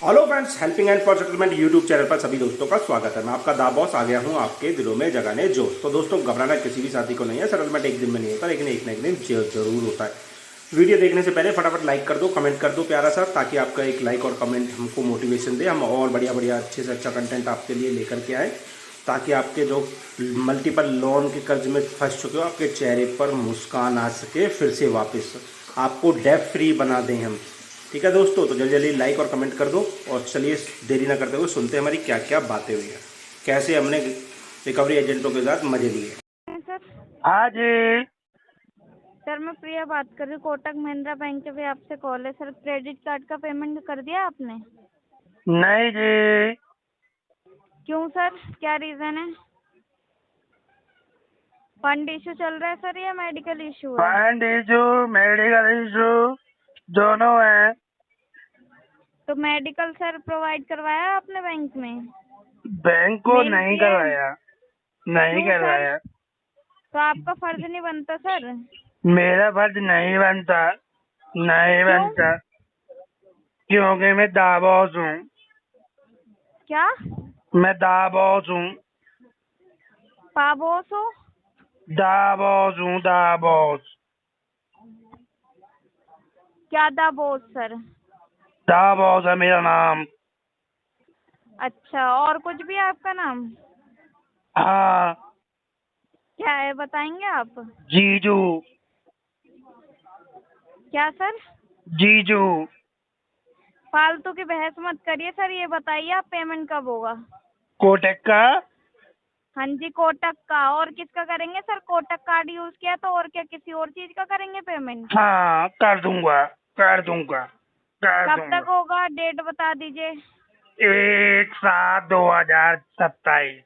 Hello friends, helping and for settlement YouTube channel पर सभी दोस्तों का स्वागत है। मैं आपका दा बॉस आ गया हूं आपके दिलों में जगाने जोश। तो दोस्तों, घबराना किसी भी साथी को नहीं है। सेटलमेंट एक दिन में नहीं होता, लेकिन एक ना एक दिन जरूर होता है। वीडियो देखने से पहले फटाफट लाइक कर दो, कमेंट कर दो प्यारा सा, ताकि आपका एक लाइक और कमेंट हमको मोटिवेशन दे, हम और बढ़िया बढ़िया अच्छे से अच्छा कंटेंट आपके लिए लेकर के आए, ताकि आपके जो मल्टीपल लोन के कर्ज में फंस चुके हो, आपके चेहरे पर मुस्कान आ सके फिर से वापस, आपको डेट फ्री बना दें हम। ठीक है दोस्तों, तो जल्दी जल्दी लाइक और कमेंट कर दो। और चलिए देरी ना करते हुए सुनते हैं हमारी क्या क्या बातें हुई हैं, कैसे हमने रिकवरी एजेंटों के साथ मजे लिए। सर हाँ जी। सर मैं प्रिया बात कर रही हूँ, कोटक महिंद्रा बैंक के भी आपसे कॉल है। सर क्रेडिट कार्ड का पेमेंट कर दिया आपने? नहीं जी। क्यों सर, क्या रीज़न है? फंड इशू चल रहा है सर या मेडिकल इशू है? फंड इशू, मेडिकल इशू दोनों है। तो मेडिकल सर प्रोवाइड करवाया आपने बैंक में? बैंक को मेल नहीं किए? करवाया, नहीं क्यों सर? करवाया। तो आपका फर्ज नहीं बनता सर? मेरा फर्ज नहीं बनता, नहीं क्यों? बनता, क्योंकि मैं दाबोस हूँ। क्या मैं दाबोस हूँ, पाबोस हो? दाबोस हूँ, दाबोस। क्या दा बोस सर? दाबोस है मेरा नाम। अच्छा, और कुछ भी है आपका नाम? हाँ, क्या है बताएंगे आप? जीजू। क्या सर? जीजू। फालतू की बहस मत करिए सर, ये बताइए आप पेमेंट कब होगा? कोटक का। हाँ जी, कोटक का। और किसका करेंगे सर? कोटक कार्ड यूज किया तो और क्या, किसी और चीज का करेंगे पेमेंट? हाँ, कर दूंगा, कर दूंगा, कर कब तक दूंगा। होगा, डेट बता दीजिए। 1/7/2027।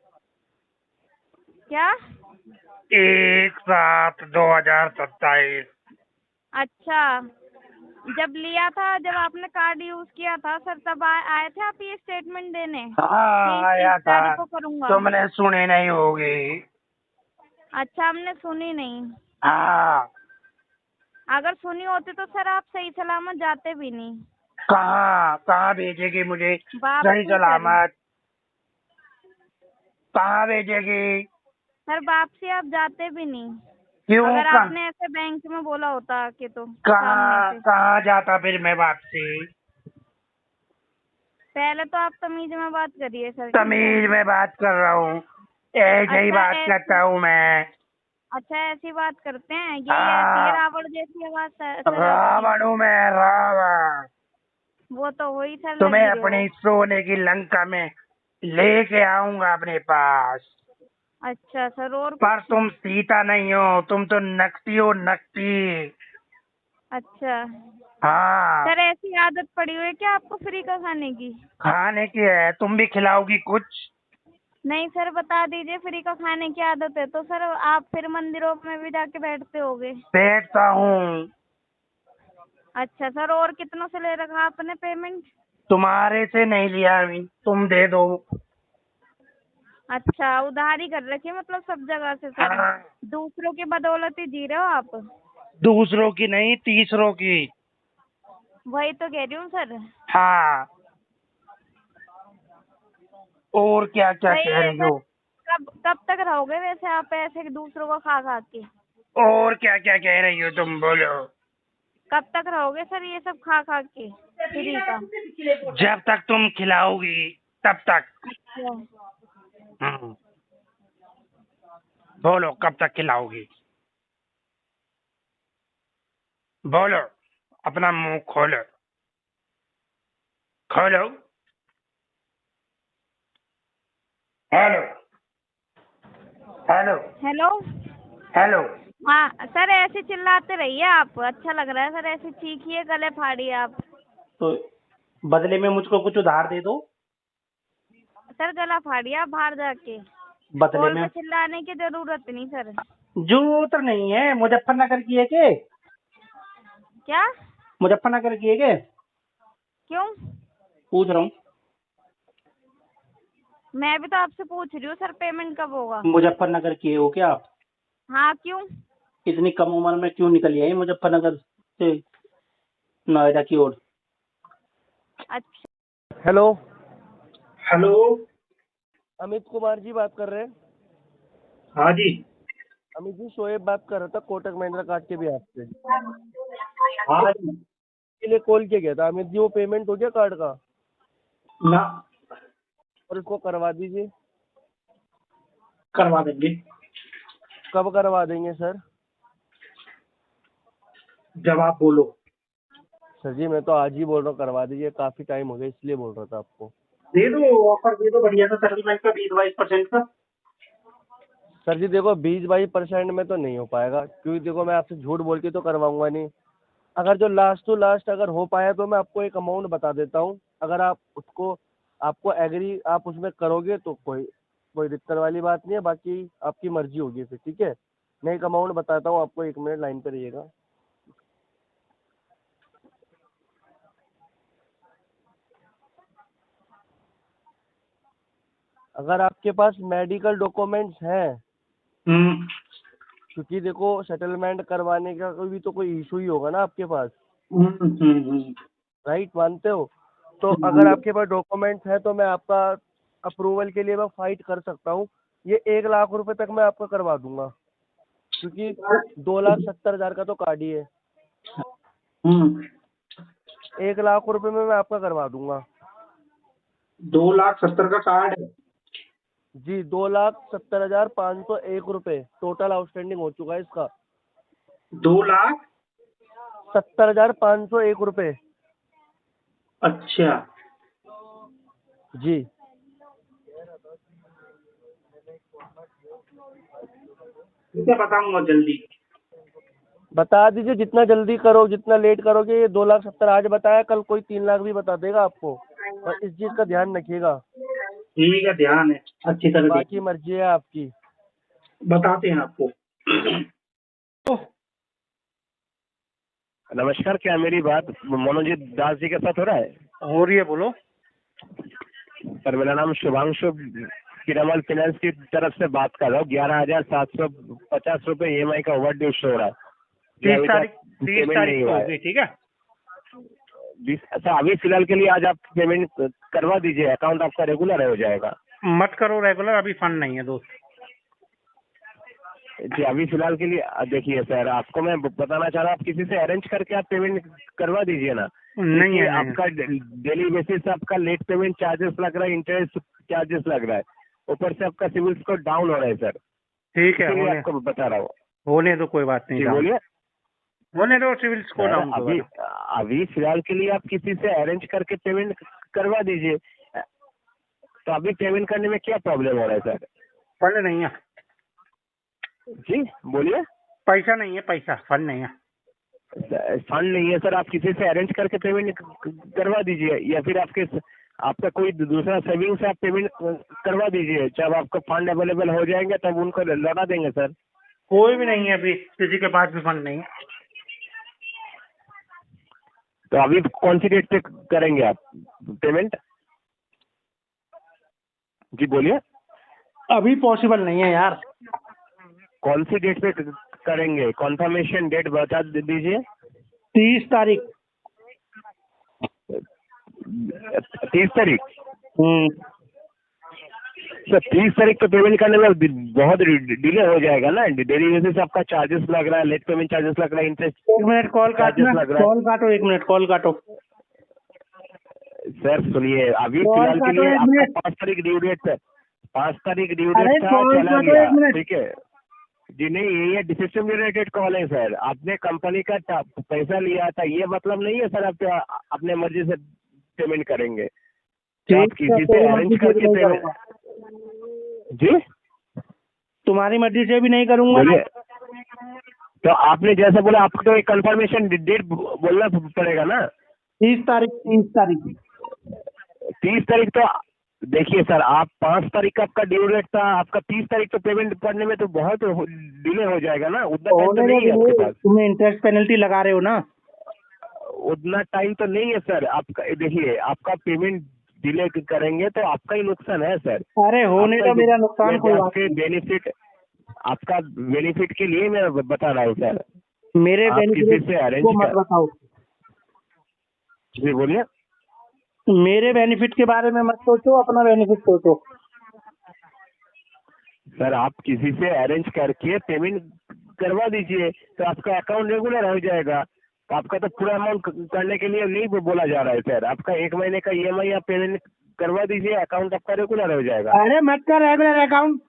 क्या? 1/7/2027। अच्छा, जब लिया था, जब आपने कार्ड यूज किया था सर, तब आए थे आप ये स्टेटमेंट देने कि हाँ, इस आया था। तारीख को करूंगा? तुमने सुनी नहीं होगी। अच्छा, हमने सुनी नहीं। हाँ। अगर सुनी होती तो सर आप सही सलामत जाते भी नहीं। कहाँ कहाँ भेजेगी मुझे सही वापसी सर। सलामत? कहाँ भेजेगी? सर वापसी आप जाते भी नहीं। क्यों? अगर आपने ऐसे बैंक में बोला होता कि तो सामने कहाँ से। कहाँ जाता फिर मैं वापसी? पहले तो आप तमीज में बात करिए सर, ठीक है? तमीज में बात कर रहा हूँ, ऐसे ही अच्छा बात करता ऐसी हूँ मैं। अच्छा ऐसी बात करते हैं, यही ऐसी है हाँ, रावण जैसी आवाज सर आपकी। रावण हूँ मैं, रावण। वो तो वही सर लग तुम्हें ही रहे हो। अपनी सोने की लंका में लेके आऊंगा अपने पास। अच्छा सर, और पर कुछ? तुम सीता नहीं हो, तुम तो नकटी हो, नकटी। अच्छा हाँ। सर, ऐसी आदत पड़ी हुई है क्या आपको फ्री का खाने की? खाने की है, तुम भी खिलाओगी कुछ? नहीं सर, बता दीजिए, फ्री का खाने की आदत है तो सर आप फिर मंदिरों में भी जाके बैठते होगे। बैठता हूँ। अच्छा सर, और कितनों से ले रखा आपने पेमेंट? तुम्हारे से नहीं लिया अभी, तुम दे दो। अच्छा, उधारी कर रखी मतलब सब जगह से सर। हाँ, दूसरों की बदौलत ही जी रहे हो आप। दूसरों की नहीं, तीसरों की। वही तो कह रही हूँ सर। हाँ। और क्या क्या सही कह है रही सर। हो? कब कब तक रहोगे वैसे आप ऐसे दूसरों को खा खा के? और क्या क्या कह रही हो तुम, बोलो। कब तक रहोगे सर ये सब खा खा के फ्री का? जब तक तुम खिलाओगी तब तक। अच्छा हम्म, बोलो कब तक खिलाओगी? बोलो, अपना मुंह खोलो, खोलो। Hello, hello, hello. हेलो। हाँ सर, ऐसे चिल्लाते रहिए आप, अच्छा लग रहा है सर, ऐसे चीखिए, गले फाड़िए आप। तो बदले में मुझको कुछ उधार दे दो। सर गला फाड़िए आप बाहर जाके। बदले कॉल में पे चिल्लाने की जरूरत नहीं सर। जरूरत नहीं है। मुजफ्फरनगर की है के? क्या? मुजफ्फरनगर की है के? क्यों? पूछ रहा हूँ। मैं भी तो आपसे पूछ रही हूँ सर, पेमेंट कब होगा? मुजफ्फरनगर की हो क्या आप? हाँ, क्यों? इतनी कम उम्र में क्यों निकली आई मुजफ्फरनगर से नोएडा की ओर? अच्छा हेलो, हेलो। अमित कुमार जी बात कर रहे हैं। हाँ जी। अमित जी, शोएब बात कर रहा था कोटक महिंद्रा कार्ड के बिहाफ से। हाँ जी। के लिए कॉल किया गया था। अमित जी, वो पेमेंट हो गया कार्ड का? ना, और इसको करवा दीजिए। करवा देंगे कब करवा देंगे सर? जब आप बोलो। सर जी, मैं तो आज ही बोल रहा हूँ, करवा दीजिए। काफी टाइम हो गया, इसलिए बोल रहा था आपको। दे दो, ऑफर दे दो बढ़िया सा सेटलमेंट का 20-22% का। सर जी देखो, 20-22% में तो नहीं हो पाएगा, क्योंकि देखो मैं आपसे झूठ बोल के तो करवाऊंगा नहीं। अगर जो लास्ट टू लास्ट अगर हो पाया तो मैं आपको एक अमाउंट बता देता हूँ। अगर आप उसको, आपको एग्री आप उसमें करोगे तो कोई कोई दिक्कत वाली बात नहीं है, बाकी आपकी मर्जी होगी फिर, ठीक है। मैं एक अमाउंट बताता हूँ आपको, 1 मिनट लाइन पर रहिएगा। अगर आपके पास मेडिकल डॉक्यूमेंट्स हैं, हम्म क्योंकि देखो सेटलमेंट करवाने का कोई भी तो कोई इशू ही होगा ना आपके पास, हम्म हम्म हम्म, राइट? मानते हो? तो अगर हम्म। आपके पास डॉक्यूमेंट्स हैं तो मैं आपका अप्रूवल के लिए मैं फाइट कर सकता हूँ। ये 1 लाख रुपए तक मैं आपका करवा दूंगा, क्योंकि 2,70,000 का तो कार्ड ही है। हम्म 1 लाख रुपए में मैं आपका करवा दूंगा। 2,70,000 का कार्ड है। जी, 2,70,501 रुपए टोटल आउटस्टैंडिंग हो चुका है इसका। 2,00,000। 70,501 रुपए। अच्छा। जी, ठीक है, बताऊंगा जल्दी। बता दीजिए। जितना जल्दी करो, जितना लेट करोगे, ये 2,70,000 आज बताया, कल कोई 3 लाख भी बता देगा आपको। और इस चीज का ध्यान रखिएगा। ठीक है, ध्यान है, अच्छी तरह बाकी देखिए। मर्जी है आपकी। बताते हैं आपको। नमस्कार, क्या मेरी बात मनोजीत दास जी के साथ हो रहा है? हो रही है, बोलो। सर, मेरा नाम शुभांशु पीरामल फाइनेंस की तरफ से बात कर रहा हूँ। 11,750 रुपए EMI का ओवर ड्यू शो हो रहा है। ये 30 अभी तारीख तक 30 पेमेंट तारीख नहीं को हुआ होगी, है। ठीक है। अच्छा, अभी फिलहाल के लिए आज आप पेमेंट करवा दीजिए, अकाउंट आपका रेगुलर हो जाएगा। मत करो रेगुलर, अभी फंड नहीं है दोस्त। जी, अभी फिलहाल के लिए देखिए सर, आपको मैं बताना चाह रहा हूँ, आप किसी से अरेंज करके आप पेमेंट करवा दीजिए ना। नहीं देखिए, है, नहीं है। आपका डेली बेसिस आपका लेट पेमेंट चार्जेस लग रहा है, इंटरेस्ट चार्जेस लग रहा है, ऊपर से आपका सिविल स्कोर डाउन हो रहा है सर। ठीक है, इसीलिए होने आपको बता रहा हूँ। होने दो, कोई बात नहीं। जी डाउन बोलिए होने दो, सिविल स्कोर सर। डाउन अभी होगा। अभी फिलहाल के लिए आप किसी से अरेंज करके पेमेंट करवा दीजिए। तो अभी पेमेंट करने में क्या प्रॉब्लम हो रहा है सर? फंड नहीं है। जी बोलिए। पैसा नहीं है, पैसा फंड नहीं है। फंड नहीं है सर, आप किसी से अरेंज करके पेमेंट करवा दीजिए, या फिर आपका कोई दूसरा सेविंग से आप पेमेंट करवा दीजिए। जब आपको फंड अवेलेबल हो जाएंगे तब उनको लौटा देंगे सर। कोई भी नहीं है अभी, किसी के पास भी फंड नहीं है। तो अभी कौन सी डेट पे करेंगे आप पेमेंट? जी बोलिए। अभी पॉसिबल नहीं है यार। कौन सी डेट पे करेंगे? कॉन्फर्मेशन डेट बता दीजिए। 30 तारीख। 30 तारीख। हम्म सर, 30 तारीख को पेमेंट करने में बहुत डिले हो जाएगा ना। डेली बेसिस आपका चार्जेस लग रहा है, लेट पेमेंट चार्जेस लग रहा है, इंटरेस्ट 1 मिनट कॉल चार्जेस काटना, लग रहा है। कॉल काटो, 1 मिनट कॉल काटो। सर सुनिए, अभी कॉल फिलहाल के काटो लिए 1 आपका मिनट। 5 तारीख ड्यू डेट है। 5 तारीख ड्यू अरे डेट था, कॉल चला काटो गया, 1 मिनट। ठीक है। जी नहीं, ये डिसिशन रिलेटेड कॉल है सर। आपने कंपनी का पैसा लिया था, ये मतलब नहीं है सर आप अपने मर्जी से पेमेंट करेंगे। तो आप ठीक है, किसी से तेरी अरेंज मर्जी से भी करके नहीं पेमेंट। करूंगा। जी तुम्हारी मर्जी से भी नहीं करूंगा। बोलिए। तो आपने जैसे बोला, आपको तो एक कंफर्मेशन डेट बोलना पड़ेगा ना। 30 तारीख, 30 तारीख। 30 तारीख तो देखिए सर, आप 5 तारीख का आपका ड्यू डेट था, आपका 30 तारीख को पेमेंट करने में तो बहुत डिले हो जाएगा ना। उतना टाइम तो होने नहीं है आपके दो, पास। तुम्हें इंटरेस्ट पेनल्टी लगा रहे हो ना। उतना टाइम तो नहीं है सर। आपका देखिए, आपका पेमेंट डिले करेंगे तो आपका ही नुकसान है सर। अरे होने आपका दो, मेरा नुकसान कोई बात आपके नहीं। बेनिफिट, आपका बेनिफिट के लिए मैं बता रहा हूँ सर। मेरे आप किसी बेनिफिट से अरेंज को मत बताओ। जी बोलिए। मेरे बेनिफिट के बारे में मत सोचो, अपना बेनिफिट सोचो। सर आप किसी से अरेंज करके पेमेंट करवा दीजिए तो आपका अकाउंट रेगुलर हो जाएगा। तो आपका तो पूरा अमाउंट करने के लिए नहीं बोला जा रहा है सर। आपका 1 महीने का EMI आप पेमेंट करवा दीजिए, अकाउंट आपका रेगुलर हो जाएगा। अरे मत कर रेगुलर अकाउंट,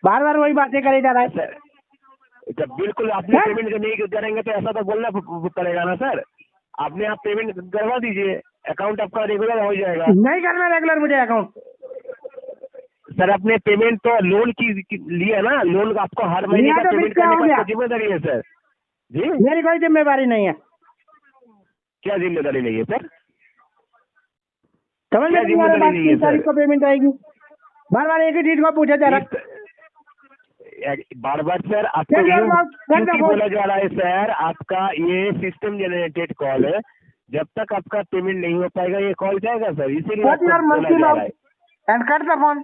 बार बार वही बातें करे जा रहा है। सर जब बिल्कुल आपने पेमेंट नहीं करेंगे तो ऐसा तो बोलना पड़ेगा ना सर। आपने आप पेमेंट करवा दीजिए, अकाउंट आपका रेगुलर हो जाएगा। नहीं करना रेगुलर मुझे अकाउंट। सर आपने पेमेंट तो लोन की लिया ना, लोन आपको हर महीने लिया का तो फिर पेमेंट क्या करने हो का गया? आपको जिम्मेदारी है सर जी। मेरी कोई जिम्मेवारी नहीं है। क्या जिम्मेदारी नहीं है सर? समझ क्या में नहीं आ रहा जिम्मेदारी बात, नहीं है 3 तारीख सर? को पेमेंट आएगी। बार बार एक ही चीज को पूछा जा रहा है। बार बार सर आपको चल यार यूं बात कर क्यों दो। बोला जा रहा है सर? आपका ये सिस्टम जनरेटेड कॉल है, जब तक आपका पेमेंट नहीं हो पाएगा ये कॉल जाएगा सर, इसीलिए What आपको your बोला monkey जा mouth रहा है। and cut the phone.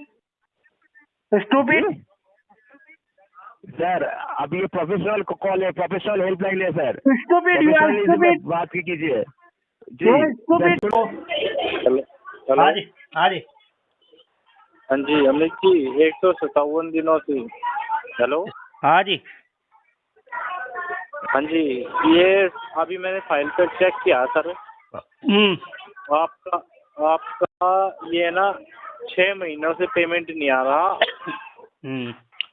Stupid. जी? सर अब ये प्रोफेशनल कॉल है, प्रोफेशनल हेल्पलाइन है सर। Stupid, you are प्रोफेशनलिज्म में stupid. बात कीजिए जी। You are stupid. Hello hello. हाँ जी, हाँ जी। हाँ जी अमित जी, 157 दिनों से। हेलो। हाँ जी। हाँ जी, ये अभी मैंने फाइल पर चेक किया सर। आपका आपका ये ना 6 महीनों से पेमेंट नहीं आ रहा।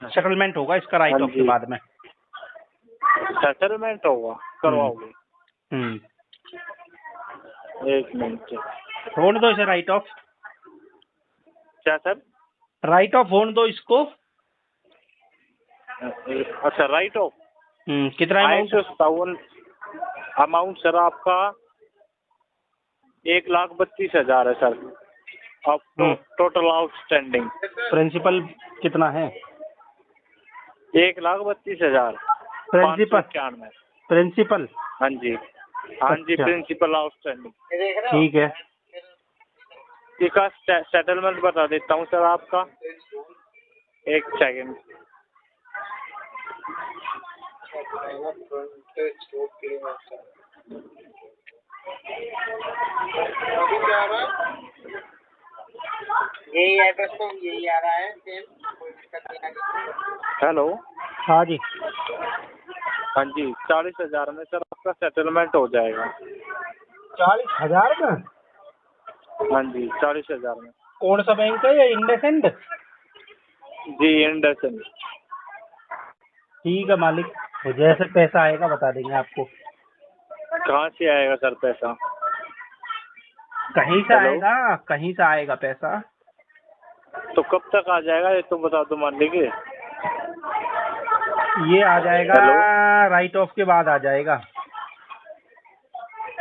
सेटलमेंट होगा इसका राइट हाँ ऑफ के जी। बाद में। सेटलमेंट होगा, करवाओगे? एक मिनट। होने दो इसे राइट ऑफ। क्या सर? राइट ऑफ होने दो इसको। अच्छा राइट ऑफ। कितना अमाउंट? 157 अमाउंट सर आपका 1,32,000 है सर। अब टोटल आउटस्टैंडिंग प्रिंसिपल कितना है? 1,32,000 प्रिंसिपल 591। प्रिंसिपल हाँ जी, हाँ जी, अच्छा। Principal outstanding. ठीक है। इसका सेटलमेंट बता देता हूँ सर आपका, एक सेकंड। यही एड्रेस तो यही आ रहा है सेम, कोई दिक्कत नहीं आ रही। हेलो। हाँ जी। हाँ जी, 40,000 में सर आपका सेटलमेंट हो जाएगा। 40,000 में? हाँ जी, 40,000 में। कौन सा बैंक है? ये इंडसइंड? जी इंडसइंड। ठीक है मालिक, तो जैसे पैसा आएगा बता देंगे आपको। कहाँ से आएगा सर पैसा? कहीं से हेलो? आएगा, कहीं से आएगा पैसा। तो कब तक आ जाएगा ये तो बता दो मालिक। ये आ जाएगा हेलो? राइट ऑफ के बाद आ जाएगा।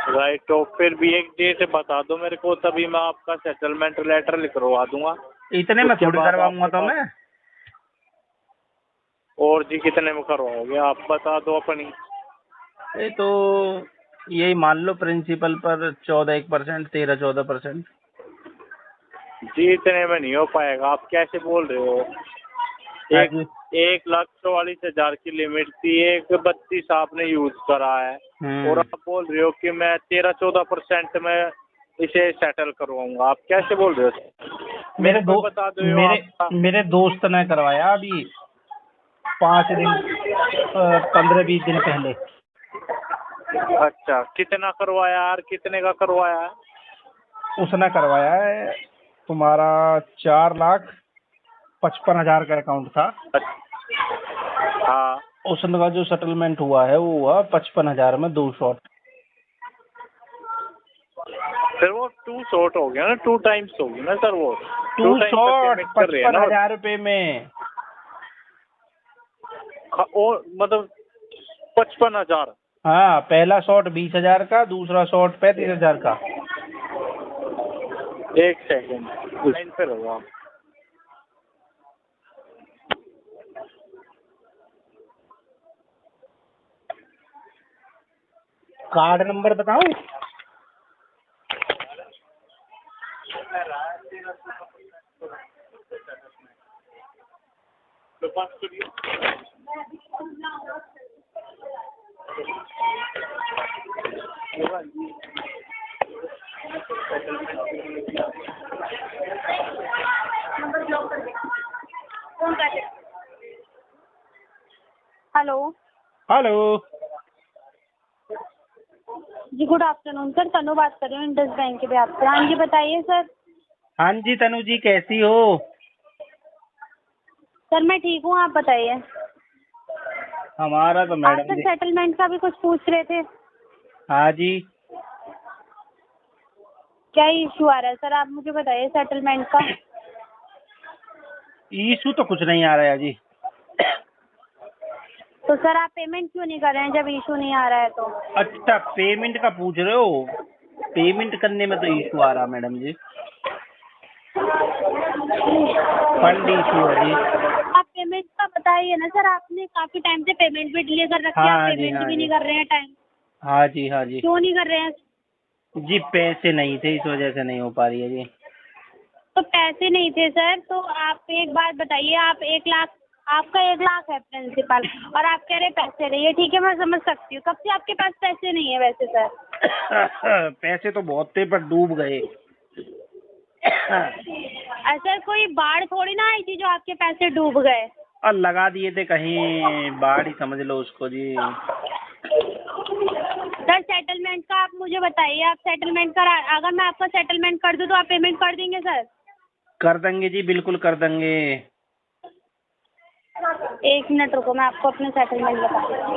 राइट, तो फिर भी एक डेट बता दो मेरे को, तभी मैं आपका सेटलमेंट लेटर लिखवा दूंगा। इतने में उसके थोड़ी बाद करवाऊंगा आपके तो मैं। और जी कितने में करवाओगे आप बता दो अपनी। ये तो यही मान लो प्रिंसिपल पर 14% 13-14%। जी इतने में नहीं हो पाएगा, आप कैसे बोल रहे हो? हाँ एक जी। 1,44,000 की लिमिट थी, 1,32 आपने यूज करा है और आप बोल रहे हो कि मैं 13-14% में इसे सेटल करवाऊंगा। आप कैसे बोल रहे हो? मेरे को बता दो मेरे दोस्त ने करवाया अभी 5 दिन 15-20 दिन पहले। अच्छा, कितना करवाया यार, कितने का करवाया है? उसने करवाया है तुम्हारा 4,55,000 का अकाउंट था। हाँ, उसने का जो सेटलमेंट हुआ है वो हुआ 55,000 में 2 शॉट। फिर वो 2 शॉर्ट हो गया ना, 2 टाइम्स हो गया ना सर। वो 2 times का शॉट payment कर रहे हैं ना। 55,000 रुपए में। और मतलब 55,000। हाँ, पहला शॉट 20,000 का, दूसरा शॉट 35,000 का। एक सेकंड लाइन पे रहो आप। कार्ड नंबर बताऊं? Hello hello. जी, गुड आफ्टरनून सर। तनु बात कर रही हूँ इंडस बैंक के बिहाफ से। हाँ जी, बताइए सर। हाँ जी तनु जी, कैसी हो? सर मैं ठीक हूँ, आप बताइए। हमारा तो आप मैडम सर जी। सेटलमेंट का भी कुछ पूछ रहे थे। हाँ जी। क्या इशू आ रहा है सर, आप मुझे बताइए सेटलमेंट का। इशू तो कुछ नहीं आ रहा है जी। तो सर आप पेमेंट क्यों नहीं कर रहे हैं जब इशू नहीं आ रहा है तो? अच्छा, पेमेंट का पूछ रहे हो? पेमेंट करने में तो इशू आ रहा मैडम जी। फंड इशू है जी। आप पेमेंट का बताइए ना सर। आपने काफी टाइम से पेमेंट भी डिले कर रखी है, हाँ आप जी, पेमेंट हाँ भी जी। नहीं कर रहे हैं टाइम। हाँ जी, हाँ जी। क्यों नहीं कर रहे हैं? जी पैसे नहीं थे, इस वजह से नहीं हो पा रही है जी। तो पैसे नहीं थे सर, तो आप एक बात बताइए। आप 1 लाख, आपका 1 लाख है प्रिंसिपल, और आप कह रहे हैं पैसे नहीं है। ठीक है, मैं समझ सकती हूँ। कब से आपके पास पैसे नहीं है वैसे सर? पैसे तो बहुत थे पर डूब गए। ऐसा कोई बाढ़ थोड़ी ना आई थी जो आपके पैसे डूब गए। और लगा दिए थे कहीं, बाढ़ ही समझ लो उसको जी। सर सेटलमेंट का आप मुझे बताइए। आप सेटलमेंट करा, अगर मैं आपका सेटलमेंट कर दूं तो आप पेमेंट कर देंगे सर? कर देंगे जी, बिल्कुल कर देंगे। 1 मिनट रुको, मैं आपको अपने सेटलमेंट बता देती हूँ।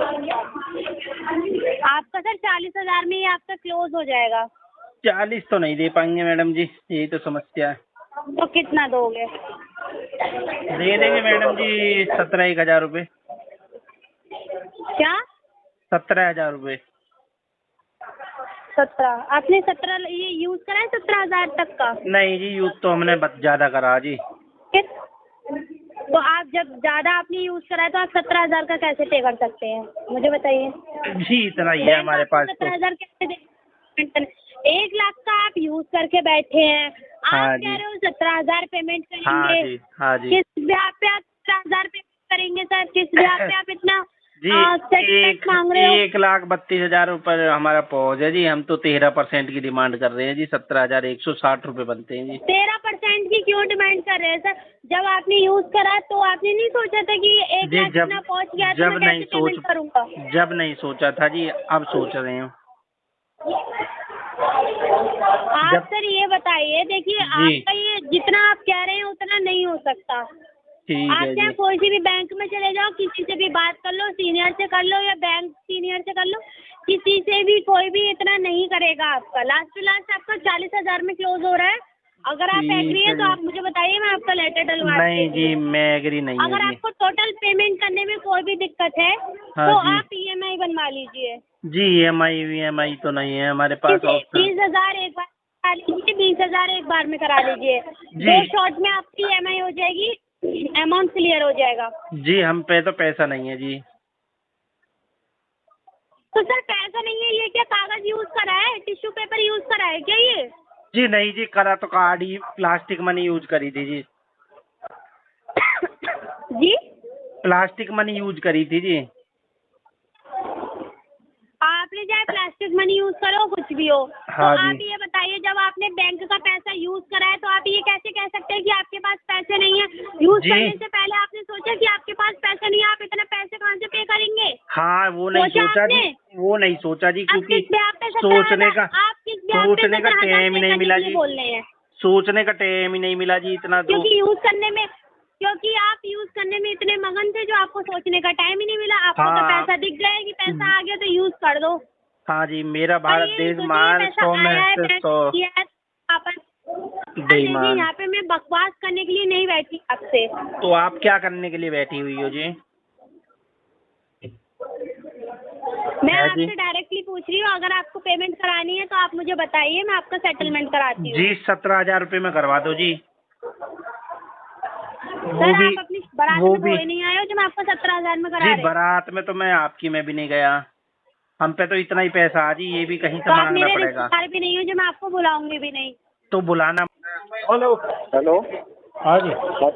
आपका सर 40,000 में ही आपका क्लोज हो जाएगा। 40 तो नहीं दे पाएंगे मैडम जी, यही तो समस्या है। तो कितना दोगे? दे देंगे मैडम जी 17,000 रुपये। क्या? 17,000 रुपये। 17? आपने 17 ये यूज करा है 17,000 तक का? नहीं जी, यूज तो हमने ज्यादा करा जी। किस? तो आप जब ज्यादा आपने यूज करा है तो आप 17,000 का कैसे पे कर सकते हैं, मुझे बताइए। जी इतना ही है हमारे पास तो। 17,000 कैसे दे? 1 लाख का आप यूज करके बैठे हैं। हाँ आप जी। कह रहे हो 17,000 पेमेंट हाँ करेंगे। जी, हाँ जी। किस ब्याह पे आप 17,000 पेमेंट करेंगे सर? किस ब्याह पे आप इतना जी सेटलमेंट मांग रहे हो? 1,32,000 रुपये हमारा पहुँच है जी। हम तो 13% की डिमांड कर रहे हैं जी। 17,160 रुपये बनते हैं जी। 13% की क्यों डिमांड कर रहे हैं सर? जब आपने यूज करा तो आपने नहीं सोचा था कि 1 जी लाख इतना पहुंच गया तो जब मैं नहीं कैसे पेमेंट करूंगा? जब नहीं सोचा था जी, अब सोच रहे हैं। आप सर ये बताइए, देखिए जी। आपका ये जितना आप कह रहे हैं उतना नहीं हो सकता। ठीक आप है चाहे जी। कोई सी भी बैंक में चले जाओ, किसी से भी बात कर लो, सीनियर से कर लो या बैंक सीनियर से कर लो, किसी से भी कोई भी इतना नहीं करेगा आपका। लास्ट टू लास्ट आपका 40,000 में क्लोज हो रहा है। अगर आप ठीक एग्री है है तो जी। आप मुझे बताइए, मैं आपका लेटर डलवा नहीं देती हूँ। जी, मैं एग्री नहीं अगर हूँ जी। आपको टोटल पेमेंट करने में कोई भी दिक्कत है हाँ तो जी। आप EMI बनवा लीजिए। जी EMI तो नहीं है हमारे पास ऑप्शन। 20,000 एक बार करा लीजिए, 20,000 एक बार में करा लीजिए। जी। 2 शॉट में आपकी EMI हो जाएगी, अमाउंट क्लियर हो जाएगा। जी हम पे तो पैसा नहीं है जी। तो सर पैसा नहीं है, ये क्या कागज यूज करा है, टिश्यू पेपर यूज करा है क्या ये? जी नहीं जी, करा तो कार्ड ही, प्लास्टिक मनी यूज करी थी जी। जी प्लास्टिक मनी यूज करी थी जी। आपने चाहे प्लास्टिक मनी यूज करो कुछ भी हो, हाँ तो जी। आप ये बताइए, जब आपने बैंक का पैसा यूज करा है तो आप ये कैसे कह सकते हैं कि आपके पास पैसे नहीं है? यूज जी। करने से पहले आपने सोचा कि आपके पास पैसे नहीं है, आप इतना पैसे कहाँ से पे करेंगे? हाँ वो नहीं सोचा जी, वो नहीं सोचा जी, क्योंकि सोचने का टाइम ही नहीं मिला जी। बोल रहे हैं सोचने का टाइम ही नहीं मिला जी इतना तो। क्योंकि आप यूज करने में इतने मगन थे जो आपको सोचने का टाइम ही नहीं मिला। आपको तो हाँ। पैसा दिख गया है कि पैसा आ गया तो यूज कर दो। हाँ जी, मेरा पर भारत ये देश सोचिए, महान पैसा 100 आया में है, से मैंने 100 किया है, वापस बेईमान। यहाँ पे मैं बकवास करने के लिए नहीं बैठी आपसे। तो आप क्या करने के लिए बैठी हुई हो जी? मैं है जी। आपसे डायरेक्टली पूछ रही हूँ, अगर आपको पेमेंट करानी है तो आप मुझे बताइए, मैं आपका सेटलमेंट कराती हूँ। जी 17,000 रुपये में करवा दो जी। सर आप अपनी बारात में थोड़ी नहीं आए हो जो मैं आपको 17,000 में करा जी रही। बारात में तो मैं आपकी में भी नहीं गया। हम पे तो इतना ही पैसा आ जी, ये भी कहीं से तो आप मांगना मेरे पड़ेगा। रिश्तेदार भी नहीं हो जो मैं आपको बुलाऊंगी भी नहीं। तो बुलाना। हेलो। हेलो। हाँ जी।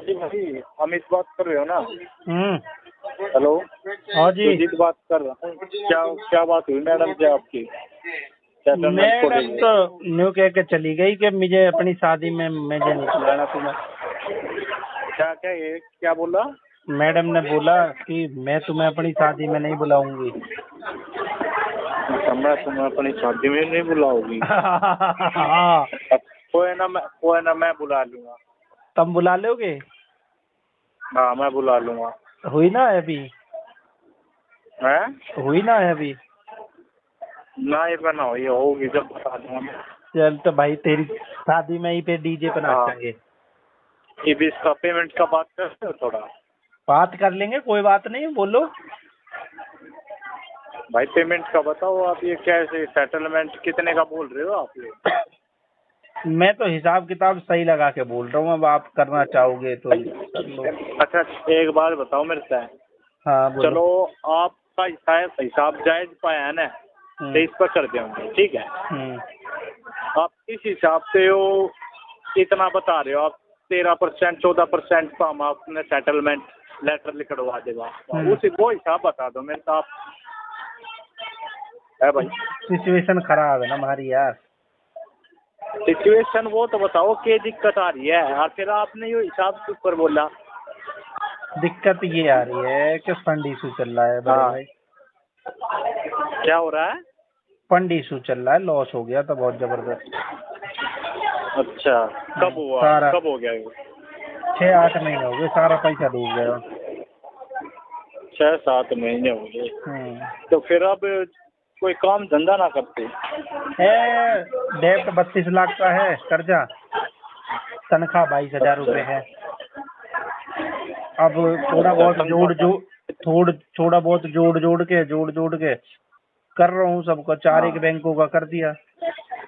जी भाई, अमित बात कर रहे हो ना? हेलो। हाँ जी। सुजीत बात कर रहा हूँ। क्या बात हुई मैडम से आपकी? सेटलमेंट को मैडम तो न्यू कह के चली गई कि मुझे अपनी शादी में मुझे नहीं बुलाना तुम्हें। क्या क्या ये क्या बोला? मैडम ने बोला कि मैं तुम्हें अपनी शादी में नहीं बुलाऊंगी। मैं तुम्हें अपनी शादी में नहीं बुलाऊंगी। हाँ, अब कोई ना मैं बुला लूंगा। तुम बुला लोगे? हाँ मैं बुला लूंगा। हुई ना है अभी? है हुई ना है अभी? ना ये बना हो, ये होगी जब बता दूंगा। चल तो भाई तेरी शादी में ही पे डीजे पे नाचेंगे। ये भी इसका पेमेंट का बात करते हो थोड़ा? बात कर लेंगे, कोई बात नहीं, बोलो। भाई पेमेंट का बताओ आप, ये कैसे सेटलमेंट कितने का बोल रहे हो आप ये? मैं तो हिसाब किताब सही लगा के बोल रहा हूँ, अब आप करना चाहोगे तो कर लो। अच्छा एक बात बताओ मेरे से। हाँ बोलो। चलो आपका हिसाब जायज पाया है ना, 23 पर कर देंगे, ठीक है। आप किस हिसाब से हो इतना बता रहे हो? आप 13% 14% का हम आपने सेटलमेंट लेटर लिखवा देगा, उसी वो हिसाब बता दो मेरे साथ है भाई। सिचुएशन खराब है ना हमारी यार। सिचुएशन वो तो बताओ क्या दिक्कत आ रही है, और फिर आपने ये हिसाब के ऊपर बोला। दिक्कत ये आ रही है कि फंड इशू चल रहा है बड़े भाई। क्या हो रहा है? फंड इशू चल रहा है, लॉस हो गया था बहुत जबरदस्त। अच्छा कब हुआ? सारा कब हो गया ये? 6-8 महीने हो गए, सारा पैसा डूब गया। 6-7 महीने हो गए। तो फिर अब कोई काम धंधा ना करते? है डेप्ट 32 लाख का है कर्जा, तनख्वाह 22,000 रुपये है। अब थोड़ा बहुत जोड़ के कर रहा हूँ सबको, 4 बैंकों का कर दिया।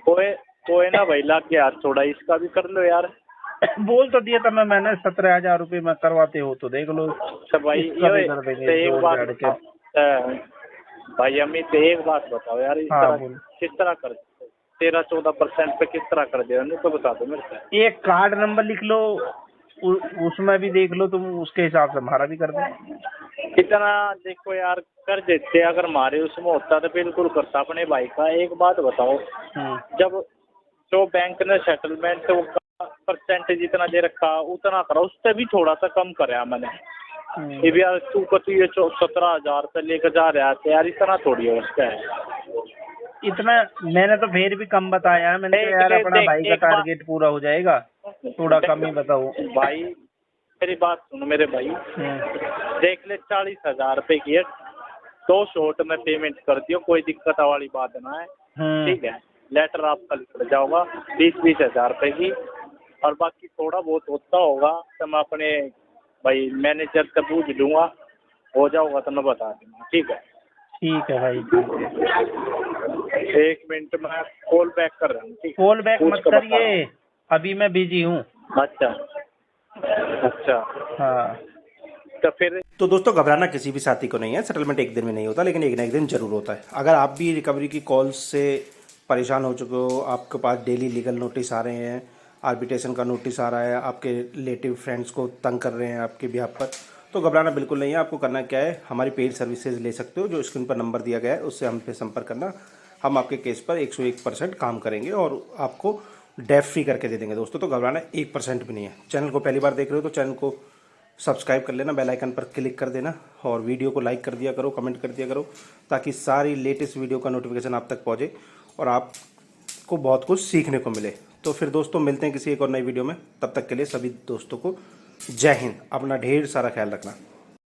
कोई ना भाई लाग गया, थोड़ा इसका भी कर लो यार। बोल तो दिया था मैंने 17,000 रुपये में करवाते हो तो देख लो। अच्छा भाई इसका भी कर देंगे, एक जोड़ बात जाड़ के। भाई अमित एक बात बताओ यार, इस हाँ, तरह किस तरह कर 13-14% पे किस तरह कर दिया? नहीं तो बता दो मेरे से। एक कार्ड नंबर लिख लो, उसमें भी देख लो तुम, उसके हिसाब से हमारा भी कर दो। इतना देखो यार कर देते, अगर हमारे उसमें होता तो बिल्कुल करता अपने भाई का। एक बात बताओ, जब जो बैंक ने सेटलमेंट वो परसेंटेज जितना दे रखा उतना करा, उससे भी थोड़ा सा कम कराया मैंने। ये भी यार तू कती ये 17,000 से लेकर जा रहा है यार, इतना थोड़ी है उसका है। इतना मैंने तो फिर भी कम बताया है, मैंने कहा यार अपना भाई का टारगेट पूरा हो जाएगा, थोड़ा कम ही बताओ। भाई मेरी बात सुनो मेरे भाई, देख ले 40,000 रुपए की है, 2 शॉट में पेमेंट कर दियो, कोई दिक्कत वाली बात ना है, ठीक है। लेटर आपका लिख जाऊंगा 20-20 हजार रुपए की, और बाकी थोड़ा बहुत होता होगा तो मैं अपने भाई मैनेजर से पूछ लूंगा, हो जाऊंगा तो मैं बता दूंगा, ठीक है। ठीक है भाई, ठीक है। 1 मिनट में कॉल बैक कर रहा हूँ, ठीक है। कॉल बैक मत करिए, अभी मैं बिजी हूँ। अच्छा हाँ तो फिर तो दोस्तों घबराना किसी भी साथी को नहीं है, सेटलमेंट एक दिन में नहीं होता, लेकिन एक ना एक दिन जरूर होता है। अगर आप भी रिकवरी की कॉल से परेशान हो चुके हो, आपके पास डेली लीगल नोटिस आ रहे हैं, आर्बिट्रेशन का नोटिस आ रहा है, आपके रिलेटिव फ्रेंड्स को तंग कर रहे हैं आपके बिहाफ पर, तो घबराना बिल्कुल नहीं है। आपको करना क्या है, हमारी पेड सर्विसेज ले सकते हो, जो स्क्रीन पर नंबर दिया गया है उससे हम पे संपर्क करना। हम आपके केस पर 101% काम करेंगे और आपको डेफ फ्री करके दे देंगे दोस्तों। तो घबराना 1% भी नहीं है। चैनल को पहली बार देख रहे हो तो चैनल को सब्सक्राइब कर लेना, बेल आइकन पर क्लिक कर देना, और वीडियो को लाइक कर दिया करो, कमेंट कर दिया करो, ताकि सारी लेटेस्ट वीडियो का नोटिफिकेशन आप तक पहुँचे और आपको बहुत कुछ सीखने को मिले। तो फिर दोस्तों मिलते हैं किसी एक और नई वीडियो में, तब तक के लिए सभी दोस्तों को जय हिंद। अपना ढेर सारा ख्याल रखना।